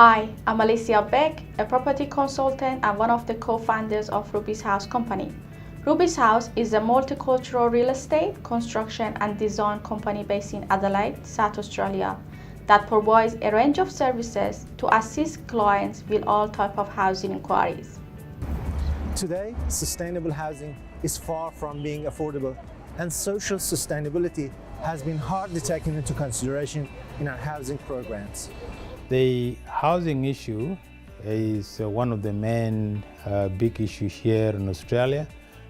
Hi, I'm Alicia Beck, a property consultant and one of the co-founders of Ruby's House company. Ruby's House is a multicultural real estate, construction and design company based in Adelaide, South Australia, that provides a range of services to assist clients with all types of housing inquiries. Today, sustainable housing is far from being affordable, and social sustainability has been hardly taken into consideration in our housing programs. The housing issue is one of the main big issues here in Australia,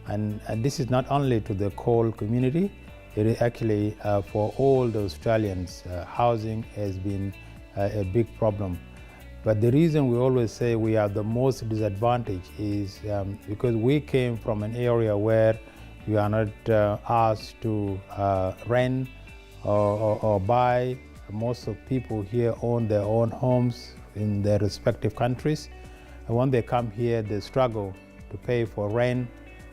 and this is not only to the coal community, it is actually for all the Australians. Housing has been a big problem. But the reason we always say we are the most disadvantaged is because we came from an area where we are not asked to rent or buy. Most of people here own their own homes in their respective countries. And when they come here, they struggle to pay for rent.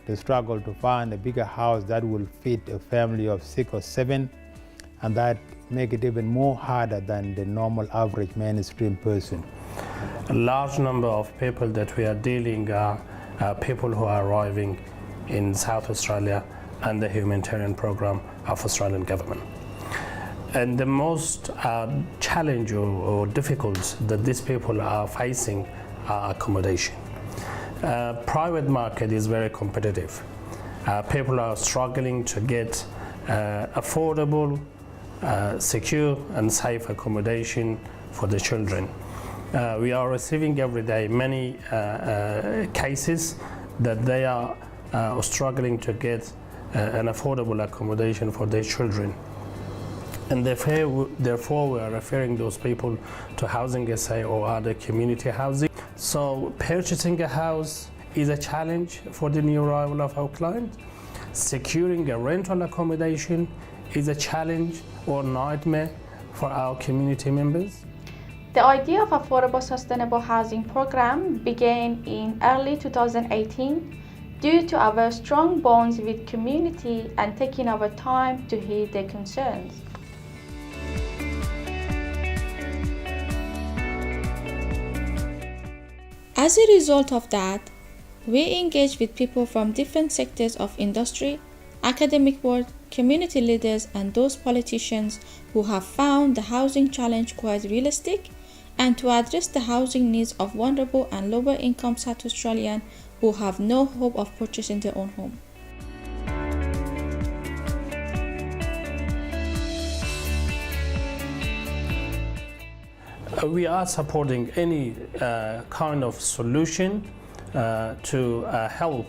They struggle to find a bigger house that will fit a family of 6 or 7. And that make it even more harder than the normal average mainstream person. A large number of people that we are dealing are people who are arriving in South Australia and the humanitarian program of Australian government. And the most challenge or difficult that these people are facing are accommodation. Private market is very competitive. People are struggling to get affordable, secure and safe accommodation for the children. We are receiving every day many cases that they are struggling to get an affordable accommodation for their children. And therefore we are referring those people to Housing SA or other community housing. So purchasing a house is a challenge for the new arrival of our client. Securing a rental accommodation is a challenge or nightmare for our community members. The idea of affordable sustainable housing program began in early 2018 due to our strong bonds with community and taking our time to hear their concerns. As a result of that, we engage with people from different sectors of industry, academic world, community leaders and those politicians who have found the housing challenge quite realistic and to address the housing needs of vulnerable and lower income South Australians who have no hope of purchasing their own home. We are supporting any kind of solution to help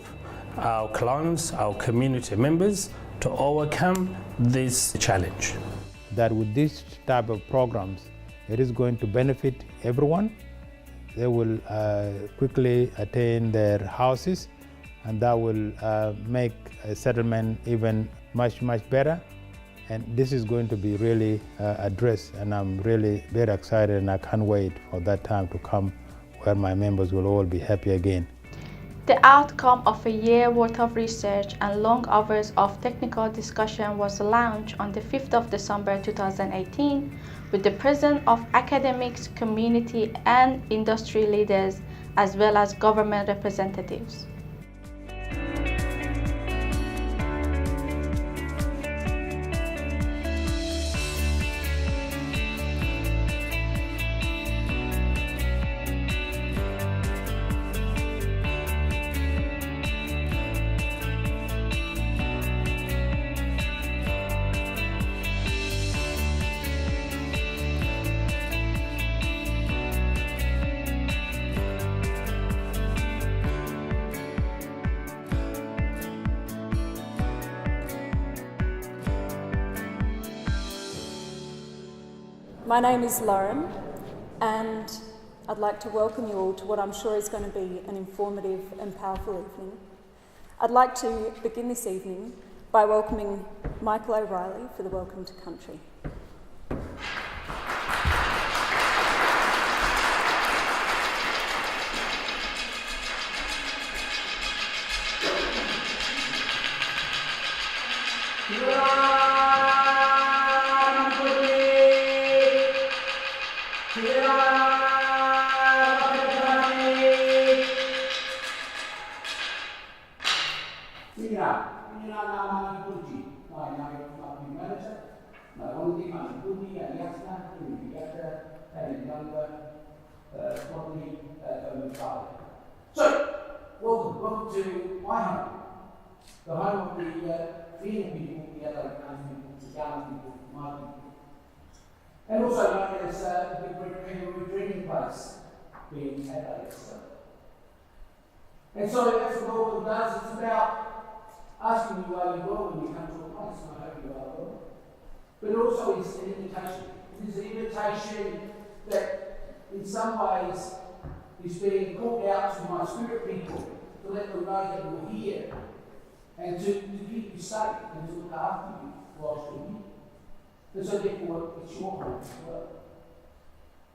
our clients, our community members to overcome this challenge. That with this type of programs, it is going to benefit everyone. They will quickly attain their houses, and that will make a settlement even much better. And this is going to be really addressed, and I'm really very excited, and I can't wait for that time to come where my members will all be happy again. The outcome of a year worth of research and long hours of technical discussion was launched on the 5th of December 2018 with the presence of academics, community and industry leaders as well as government representatives. My name is Lauren, and I'd like to welcome you all to what I'm sure is going to be an informative and powerful evening. I'd like to begin this evening by welcoming Michael O'Reilly for the Welcome to Country. So, welcome to my home, the home of the Fijian people, the other people, the Ghana people, my people. And also known as the Big Drinking Place, being at ASHP. And so, as the welcome does, it's about asking you where you were when you come to a place, and I hope you are well. But also it's an invitation. It is an invitation that in some ways is being called out to my spirit people to let them know that we're here and to keep you safe and to look after you whilst you're here. And so therefore it's your home as well.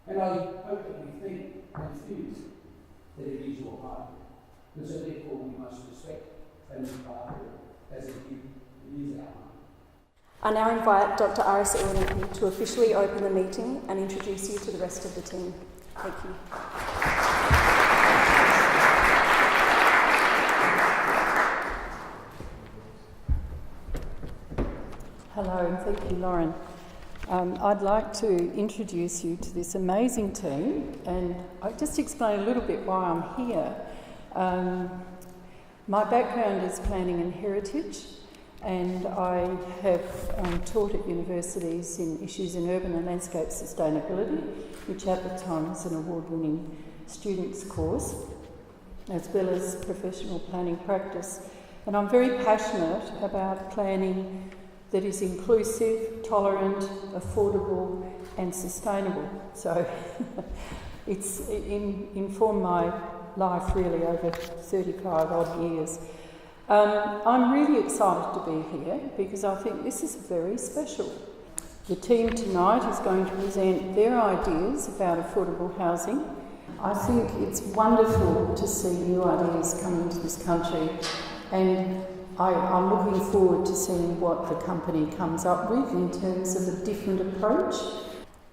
And I hope that we think and feel that it is your home. And so therefore we must respect and look after it as it is our home. I now invite Dr. Aris Iwaniki to officially open the meeting and introduce you to the rest of the team. Thank you. Hello, and thank you, Lauren. I'd like to introduce you to this amazing team, and I'll just explain a little bit why I'm here. My background is planning and heritage, and I have taught at universities in issues in urban and landscape sustainability, which at the time was an award-winning students course, as well as professional planning practice. And I'm very passionate about planning that is inclusive, tolerant, affordable and sustainable. So it's informed my life really over 35 odd years. I'm really excited to be here because I think this is very special. The team tonight is going to present their ideas about affordable housing. I think it's wonderful to see new ideas come into this country, and I'm looking forward to seeing what the company comes up with in terms of a different approach.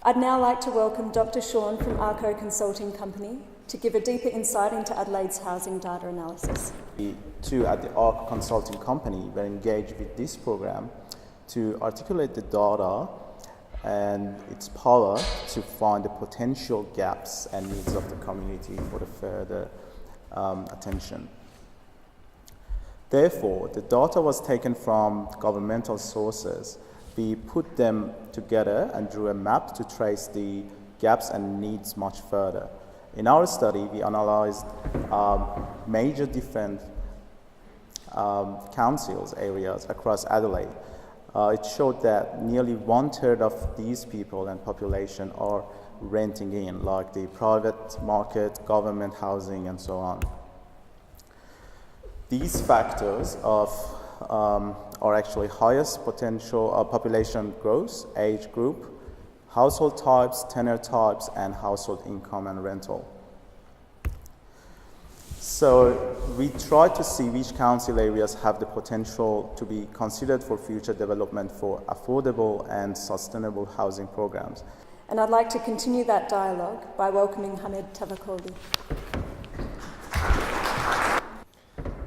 I'd now like to welcome Dr. Sean from ARCO Consulting Company to give a deeper insight into Adelaide's housing data analysis. We too at the ARCO Consulting Company were engaged with this program to articulate the data and its power to find the potential gaps and needs of the community for the further attention. Therefore, the data was taken from governmental sources. We put them together and drew a map to trace the gaps and needs much further. In our study, we analyzed major different councils areas across Adelaide. It showed that nearly 1/3 of these people and population are renting in, like the private market, government housing, and so on. These factors are actually highest potential population growth, age group, household types, tenure types, and household income and rental. So we tried to see which council areas have the potential to be considered for future development for affordable and sustainable housing programs. And I'd like to continue that dialogue by welcoming Hamed Tavakoli.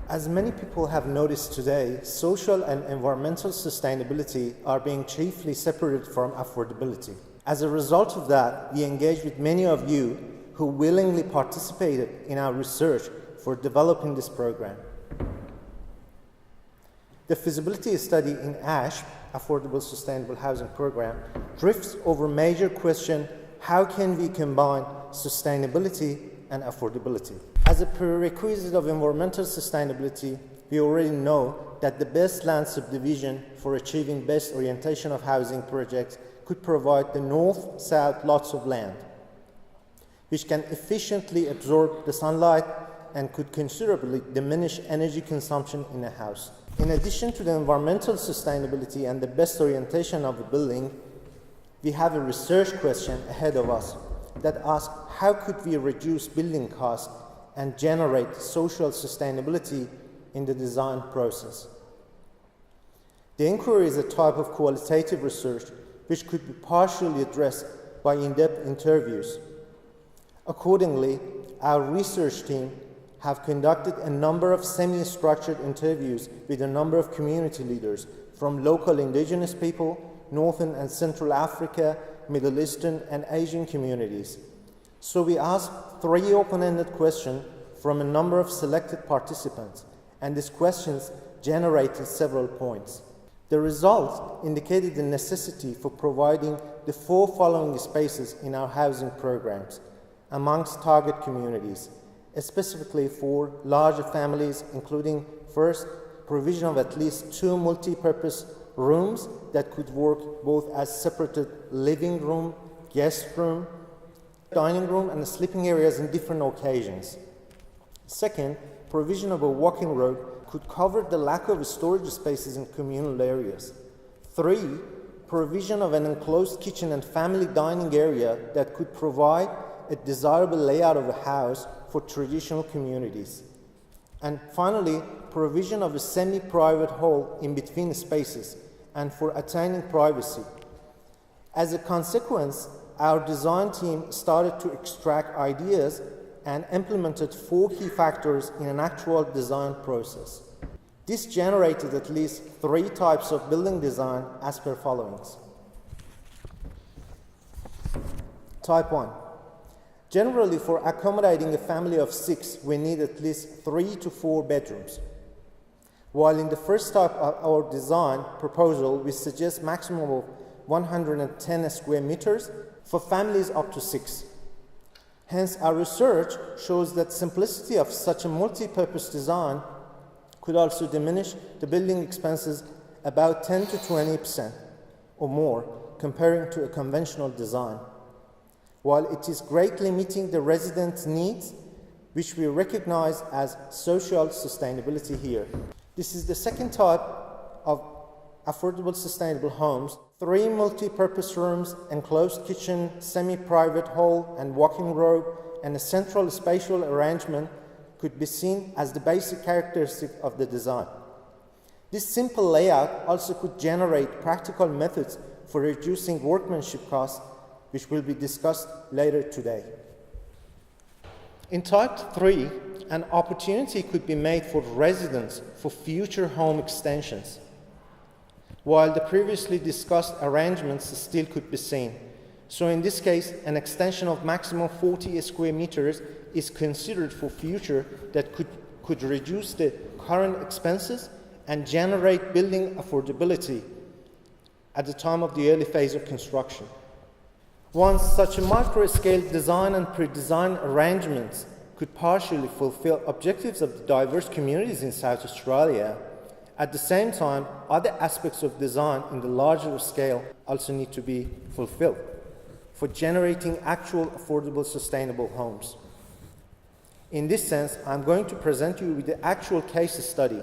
As many people have noticed today, social and environmental sustainability are being chiefly separated from affordability. As a result of that, we engaged with many of you who willingly participated in our research for developing this program. The feasibility study in ASHP, Affordable Sustainable Housing Program, drifts over major question: how can we combine sustainability and affordability? As a prerequisite of environmental sustainability, we already know that the best land subdivision for achieving best orientation of housing projects could provide the north-south lots of land, which can efficiently absorb the sunlight and could considerably diminish energy consumption in a house. In addition to the environmental sustainability and the best orientation of a building, we have a research question ahead of us that asks how could we reduce building costs and generate social sustainability in the design process. The inquiry is a type of qualitative research which could be partially addressed by in-depth interviews. Accordingly, our research team have conducted a number of semi-structured interviews with a number of community leaders, from local indigenous people Northern and Central Africa, Middle Eastern and Asian communities. So we asked 3 open-ended questions from a number of selected participants, and these questions generated several points. The results indicated the necessity for providing the 4 following spaces in our housing programs amongst target communities, specifically for larger families, including first, provision of at least 2 multi-purpose rooms that could work both as separated living room, guest room, dining room, and sleeping areas in different occasions. Second, provision of a walking road could cover the lack of storage spaces in communal areas. 3, provision of an enclosed kitchen and family dining area that could provide a desirable layout of a house for traditional communities. And finally, provision of a semi-private hall in between spaces and for attaining privacy. As a consequence, our design team started to extract ideas and implemented 4 key factors in an actual design process. This generated at least 3 types of building design as per followings. Type 1. Generally, for accommodating a family of 6, we need at least 3 to 4 bedrooms. While in the first type of our design proposal, we suggest maximum of 110 square meters for families up to 6. Hence, our research shows that simplicity of such a multi-purpose design could also diminish the building expenses about 10 to 20% or more comparing to a conventional design, while it is greatly meeting the residents' needs, which we recognize as social sustainability here. This is the second type of affordable sustainable homes. 3 multi-purpose rooms, enclosed kitchen, semi-private hall and walking robe, and a central spatial arrangement could be seen as the basic characteristic of the design. This simple layout also could generate practical methods for reducing workmanship costs, which will be discussed later today. In type 3, an opportunity could be made for residents for future home extensions, while the previously discussed arrangements still could be seen. So in this case, an extension of maximum 40 square meters is considered for future that could reduce the current expenses and generate building affordability at the time of the early phase of construction. Once such a micro-scale design and pre-design arrangements could partially fulfill objectives of the diverse communities in South Australia, at the same time, other aspects of design in the larger scale also need to be fulfilled for generating actual affordable sustainable homes. In this sense, I'm going to present you with the actual case study.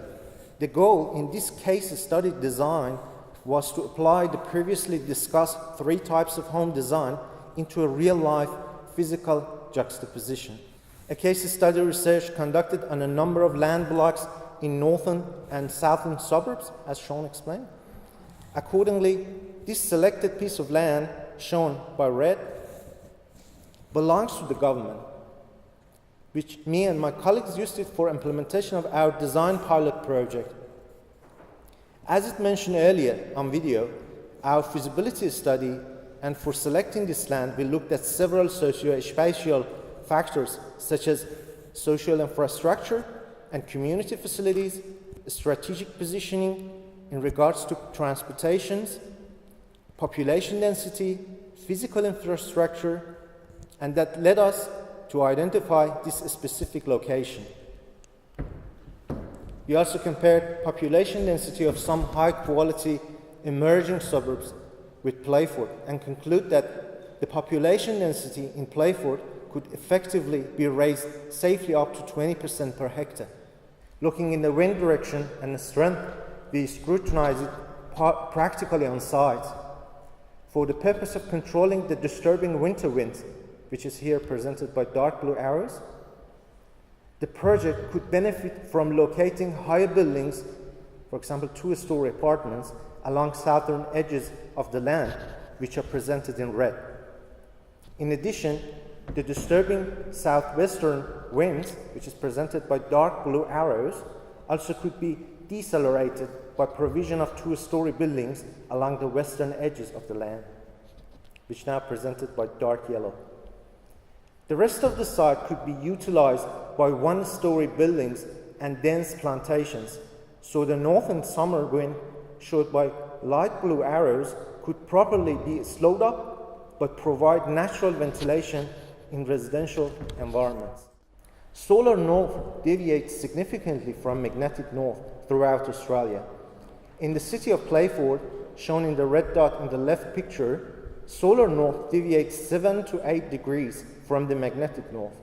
The goal in this case study design was to apply the previously discussed 3 types of home design into a real-life physical juxtaposition. A case study research conducted on a number of land blocks in northern and southern suburbs, as Sean explained. Accordingly, this selected piece of land, shown by red, belongs to the government, which me and my colleagues used it for implementation of our design pilot project. As it mentioned earlier on video, our feasibility study, and for selecting this land, we looked at several socio-spatial factors such as social infrastructure and community facilities, strategic positioning in regards to transportations, population density, physical infrastructure, and that led us to identify this specific location. We also compared population density of some high-quality emerging suburbs with Playford and conclude that the population density in Playford could effectively be raised safely up to 20% per hectare. Looking in the wind direction and the strength, we scrutinize it practically on site for the purpose of controlling the disturbing winter winds, which is here presented by dark blue arrows. The project could benefit from locating higher buildings, for example 2-story apartments, along southern edges of the land, which are presented in red. In addition, the disturbing southwestern winds, which is presented by dark blue arrows, also could be decelerated by provision of two-story buildings along the western edges of the land, which now presented by dark yellow. The rest of the site could be utilized by one-story buildings and dense plantations, so the north and summer wind, showed by light blue arrows, could properly be slowed up but provide natural ventilation in residential environments. Solar north deviates significantly from magnetic north throughout Australia. In the city of Playford, shown in the red dot in the left picture, solar north deviates 7 to 8 degrees from the magnetic north.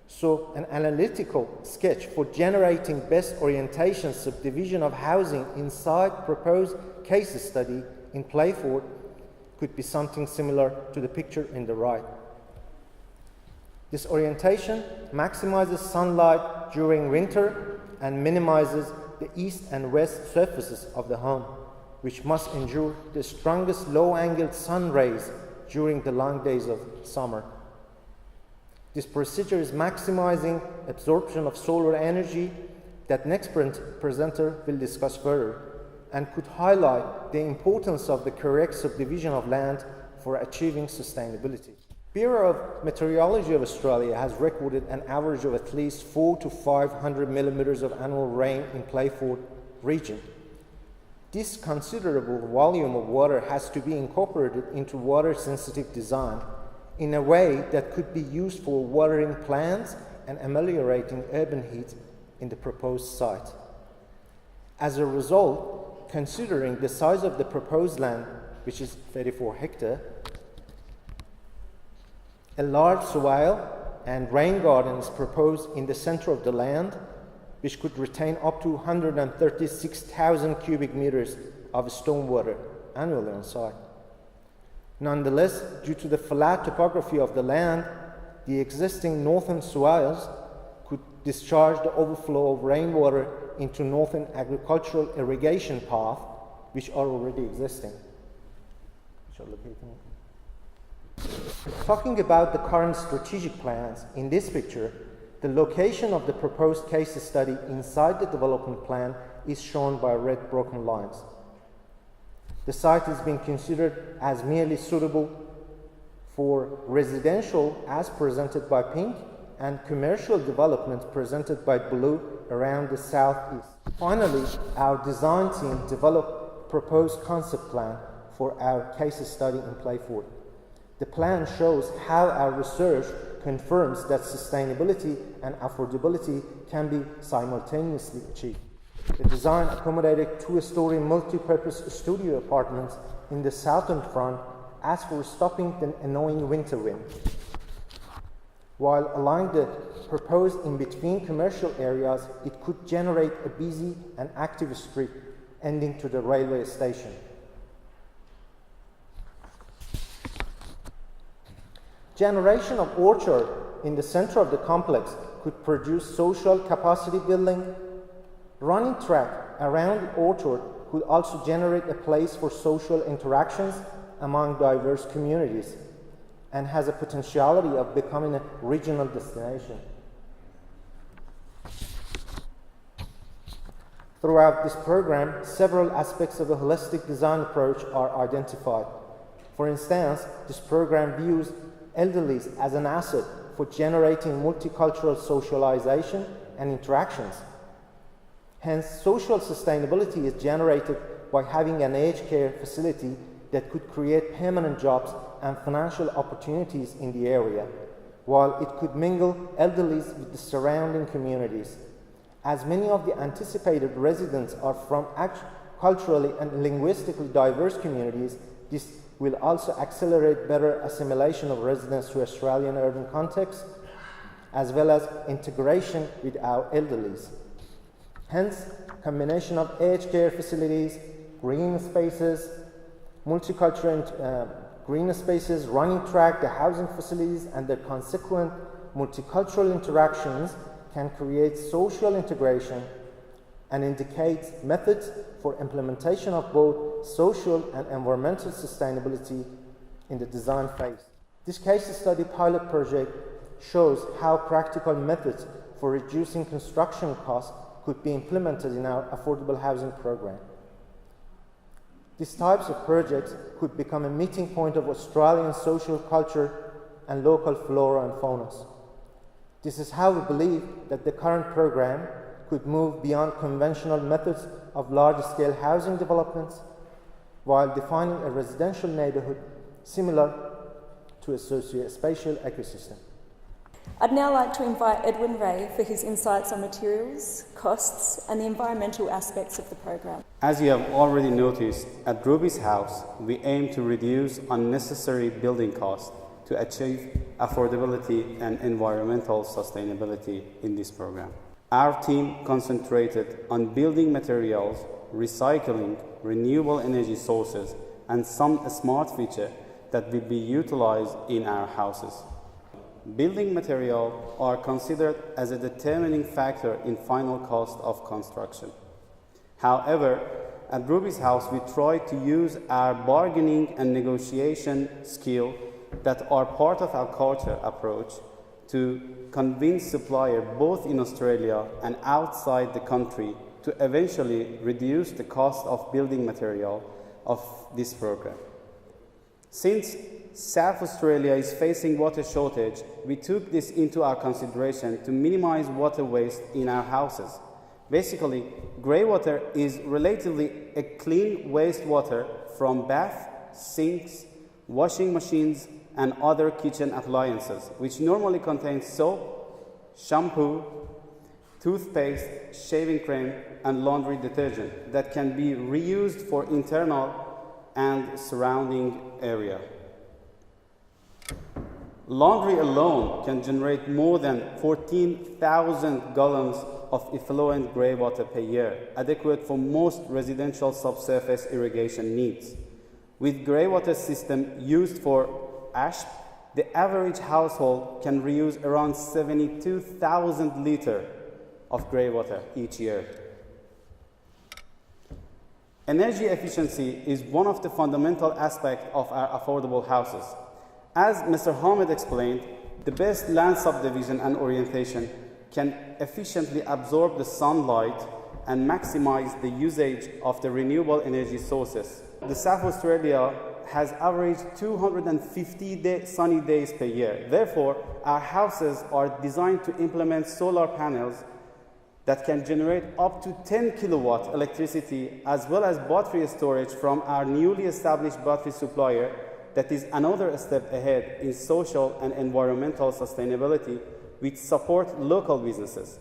So an analytical sketch for generating best orientation subdivision of housing inside proposed case study in Playford could be something similar to the picture in the right. This orientation maximizes sunlight during winter and minimizes the east and west surfaces of the home, which must endure the strongest low-angled sun rays during the long days of summer. This procedure is maximizing absorption of solar energy that next presenter will discuss further, and could highlight the importance of the correct subdivision of land for achieving sustainability. Bureau of Meteorology of Australia has recorded an average of at least 400 to 500 millimeters of annual rain in Playford region. This considerable volume of water has to be incorporated into water-sensitive design in a way that could be used for watering plants and ameliorating urban heat in the proposed site. As a result, considering the size of the proposed land, which is 34 hectares, a large swale and rain garden is proposed in the center of the land, which could retain up to 136,000 cubic meters of stormwater annually on site. Nonetheless, due to the flat topography of the land, the existing northern swales could discharge the overflow of rainwater into northern agricultural irrigation paths, which are already existing. Talking about the current strategic plans, in this picture, the location of the proposed case study inside the development plan is shown by red broken lines. The site is being considered as merely suitable for residential as presented by pink and commercial development presented by blue around the southeast. Finally, our design team developed proposed concept plan for our case study in Playford. The plan shows how our research confirms that sustainability and affordability can be simultaneously achieved. The design accommodated two-story multi-purpose studio apartments in the southern front as for stopping the annoying winter wind, while along the proposed in-between commercial areas, it could generate a busy and active street ending to the railway station. Generation of orchard in the center of the complex could produce social capacity building. Running track around the orchard could also generate a place for social interactions among diverse communities and has a potentiality of becoming a regional destination. Throughout this program, several aspects of a holistic design approach are identified. For instance, this program views elderlies as an asset for generating multicultural socialization and interactions. Hence, social sustainability is generated by having an aged care facility that could create permanent jobs and financial opportunities in the area, while it could mingle elderlies with the surrounding communities. As many of the anticipated residents are from culturally and linguistically diverse communities, this will also accelerate better assimilation of residents to Australian urban context, as well as integration with our elderlies. Hence, combination of aged care facilities, green spaces, multicultural green spaces, running track, the housing facilities, and their consequent multicultural interactions can create social integration and indicates methods for implementation of both social and environmental sustainability in the design phase. This case study pilot project shows how practical methods for reducing construction costs could be implemented in our affordable housing program. These types of projects could become a meeting point of Australian social culture and local flora and fauna. This is how we believe that the current program could move beyond conventional methods of large-scale housing developments while defining a residential neighbourhood similar to a socio-spatial ecosystem. I'd now like to invite Edwin Ray for his insights on materials, costs and the environmental aspects of the program. As you have already noticed, at Ruby's House, we aim to reduce unnecessary building costs to achieve affordability and environmental sustainability in this program. Our team concentrated on building materials, recycling, renewable energy sources, and some smart features that will be utilized in our houses. Building materials are considered as a determining factor in final cost of construction. However, at Ruby's House, we try to use our bargaining and negotiation skill that are part of our culture approach to convince suppliers both in Australia and outside the country to eventually reduce the cost of building material of this program. Since South Australia is facing water shortage, we took this into our consideration to minimize water waste in our houses. Basically, grey water is relatively a clean wastewater from bath, sinks, washing machines, and other kitchen appliances, which normally contains soap, shampoo, toothpaste, shaving cream, and laundry detergent that can be reused for internal and surrounding area. Laundry alone can generate more than 14,000 gallons of effluent grey water per year, adequate for most residential subsurface irrigation needs. With grey water system used for ASHP, the average household can reuse around 72,000 litres of grey water each year. Energy efficiency is one of the fundamental aspects of our affordable houses. As Mr. Hamid explained, the best land subdivision and orientation can efficiently absorb the sunlight and maximize the usage of the renewable energy sources. The South Australia has averaged 250 sunny days per year. Therefore, our houses are designed to implement solar panels that can generate up to 10 kilowatt electricity, as well as battery storage from our newly established battery supplier that is another step ahead in social and environmental sustainability, which support local businesses.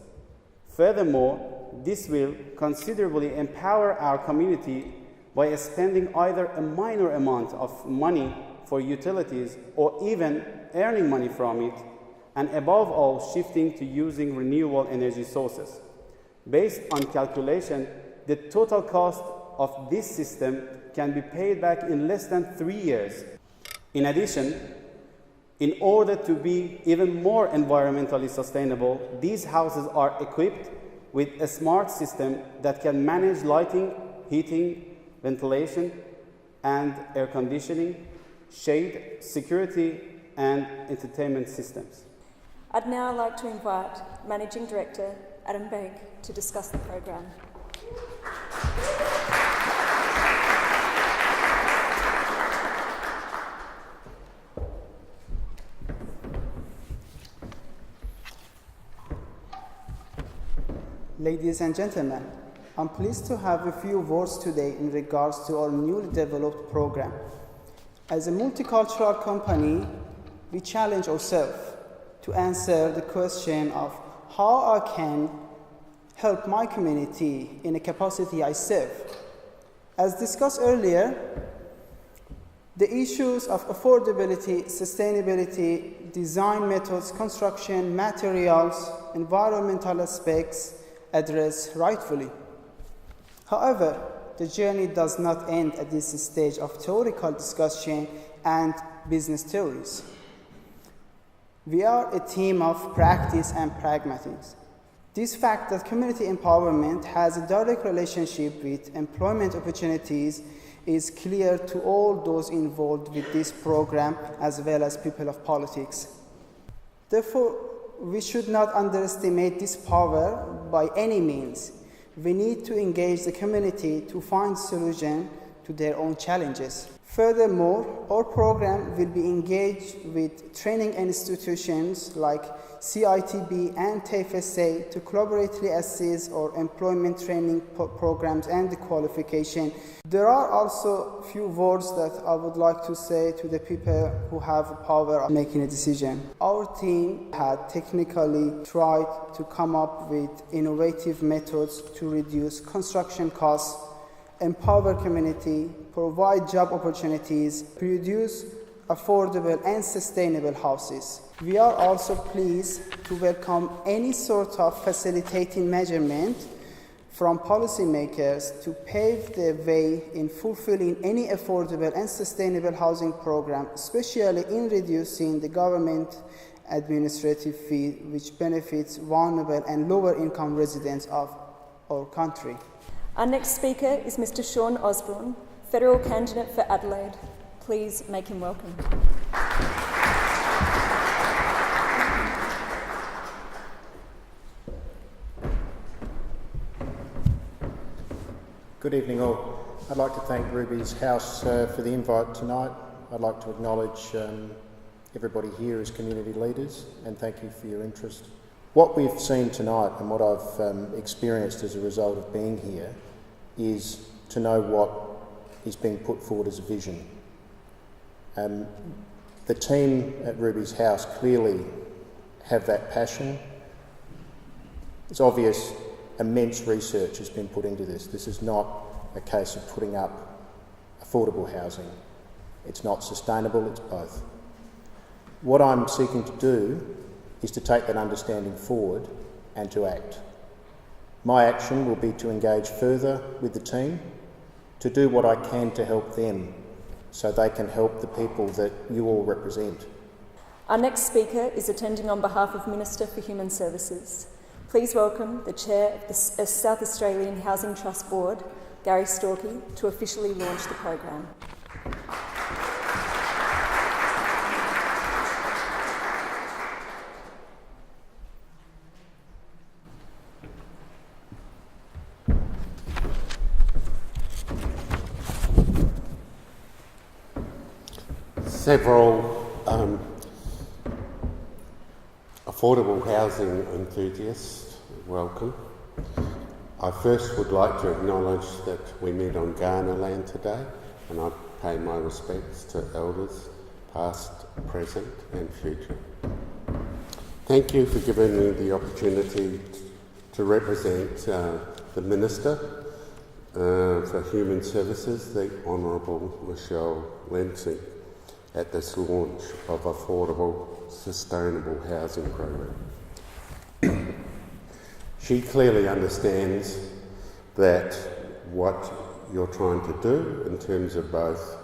Furthermore, this will considerably empower our community by spending either a minor amount of money for utilities or even earning money from it, and above all, shifting to using renewable energy sources. Based on calculation, the total cost of this system can be paid back in less than 3 years. In addition, in order to be even more environmentally sustainable, these houses are equipped with a smart system that can manage lighting, heating, ventilation, and air conditioning, shade, security, and entertainment systems. I'd now like to invite Managing Director Adam Begg to discuss the program. Ladies and gentlemen, I'm pleased to have a few words today in regards to our newly developed program. As a multicultural company, we challenge ourselves to answer the question of how I can help my community in a capacity I serve. As discussed earlier, the issues of affordability, sustainability, design methods, construction, materials, environmental aspects addressed rightfully. However, the journey does not end at this stage of theoretical discussion and business theories. We are a team of practice and pragmatics. This fact that community empowerment has a direct relationship with employment opportunities is clear to all those involved with this program, as well as people of politics. Therefore, we should not underestimate this power by any means. We need to engage the community to find solutions to their own challenges. Furthermore, our program will be engaged with training institutions like CITB and TFSA to collaboratively assist our employment training programs and the qualification. There are also a few words that I would like to say to the people who have power of making a decision. Our team had technically tried to come up with innovative methods to reduce construction costs, empower community, provide job opportunities, produce affordable and sustainable houses. We are also pleased to welcome any sort of facilitating measurement from policymakers to pave the way in fulfilling any affordable and sustainable housing program, especially in reducing the government administrative fee, which benefits vulnerable and lower income residents of our country. Our next speaker is Mr. Sean Osborne, Federal Candidate for Adelaide. Please make him welcome. Good evening all. I'd like to thank Ruby's House for the invite tonight. I'd like to acknowledge everybody here as community leaders and thank you for your interest. What we've seen tonight and what I've experienced as a result of being here is to know what is being put forward as a vision. The team at Ruby's House clearly have that passion. It's obvious immense research has been put into this. This is not a case of putting up affordable housing. It's not sustainable, it's both. What I'm seeking to do is to take that understanding forward and to act. My action will be to engage further with the team, to do what I can to help them so they can help the people that you all represent. Our next speaker is attending on behalf of Minister for Human Services. Please welcome the Chair of the South Australian Housing Trust Board, Gary Storkey, to officially launch the program. Several affordable housing enthusiasts, welcome. I first would like to acknowledge that we meet on Kaurna land today, and I pay my respects to elders past, present and future. Thank you for giving me the opportunity to represent the Minister for Human Services, the Honourable Michelle Lindsay, at this launch of affordable, sustainable housing program. She clearly understands that what you're trying to do in terms of both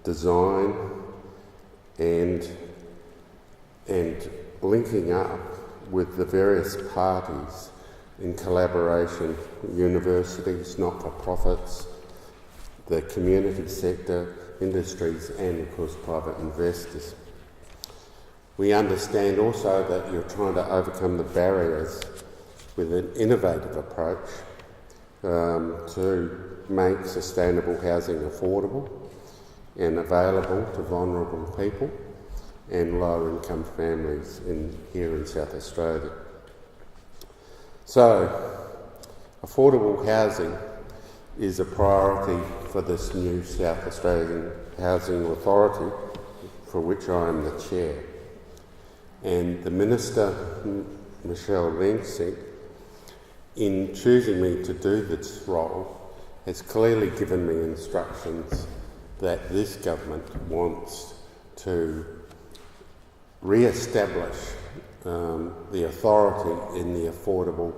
design and linking up with the various parties in collaboration, universities, not-for-profits, the community sector, industries and of course private investors. We understand also that you're trying to overcome the barriers with an innovative approach to make sustainable housing affordable and available to vulnerable people and lower income families here in South Australia. So, affordable housing is a priority for this new South Australian Housing Authority, for which I am the chair. And the Minister, Michelle Lindsay, in choosing me to do this role, has clearly given me instructions that this government wants to re-establish the authority in the affordable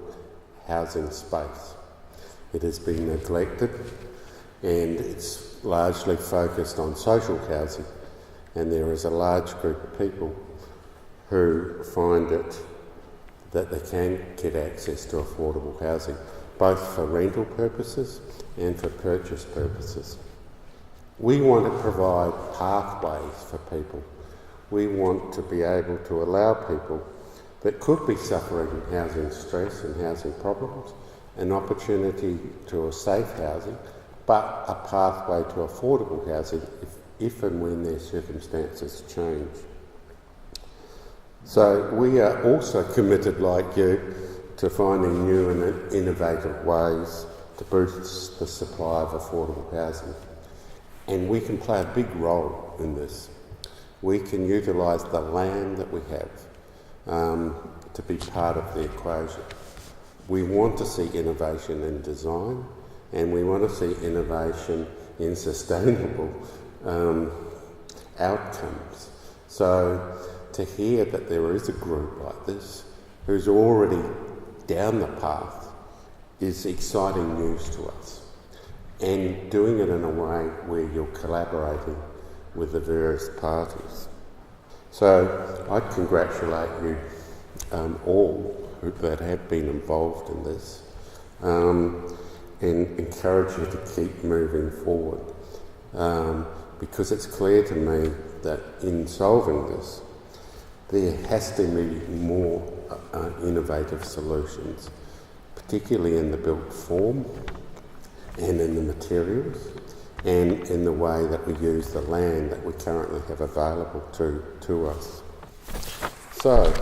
housing space. It has been neglected and it's largely focused on social housing, and there is a large group of people who find it that they can get access to affordable housing, both for rental purposes and for purchase purposes. We want to provide pathways for people. We want to be able to allow people that could be suffering housing stress and housing problems an opportunity to a safe housing, but a pathway to affordable housing if and when their circumstances change. So we are also committed, like you, to finding new and innovative ways to boost the supply of affordable housing. And we can play a big role in this. We can utilise the land that we have to be part of the equation. We want to see innovation in design, and we want to see innovation in sustainable outcomes. So to hear that there is a group like this who's already down the path is exciting news to us. And doing it in a way where you're collaborating with the various parties. So I congratulate you all that have been involved in this and encourage you to keep moving forward because it's clear to me that in solving this there has to be more innovative solutions, particularly in the built form and in the materials and in the way that we use the land that we currently have available to us. So,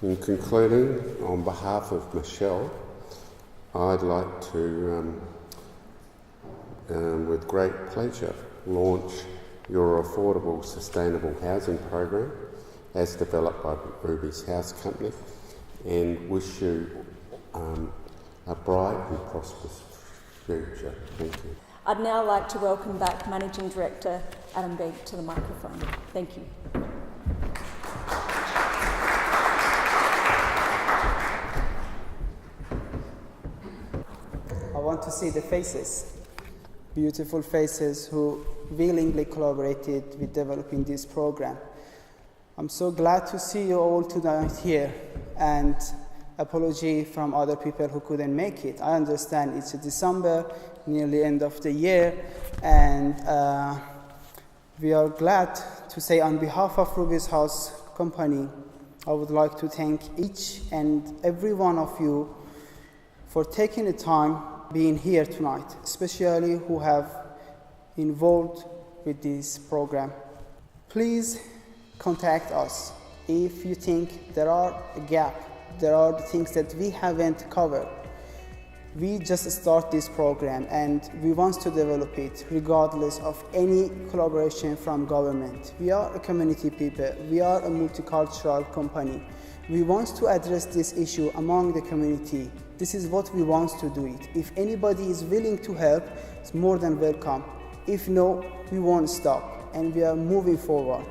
in concluding, on behalf of Michelle, I'd like to, with great pleasure, launch your Affordable Sustainable Housing Program as developed by Ruby's House Company, and wish you a bright and prosperous future. Thank you. I'd now like to welcome back Managing Director Adam Beek to the microphone. Thank you. I want to see the faces, beautiful faces who willingly collaborated with developing this program. I'm so glad to see you all tonight here, and apology from other people who couldn't make it. I understand it's December, nearly end of the year, and we are glad to say on behalf of Ruby's House Company, I would like to thank each and every one of you for taking the time being here tonight, especially who have involved with this program. Please contact us if you think there are a gap, there are things that we haven't covered. We just start this program and we want to develop it regardless of any collaboration from government. We are a community people, we are a multicultural company. We want to address this issue among the community. This is what we want to do it. If anybody is willing to help, it's more than welcome. If no, we won't stop and we are moving forward.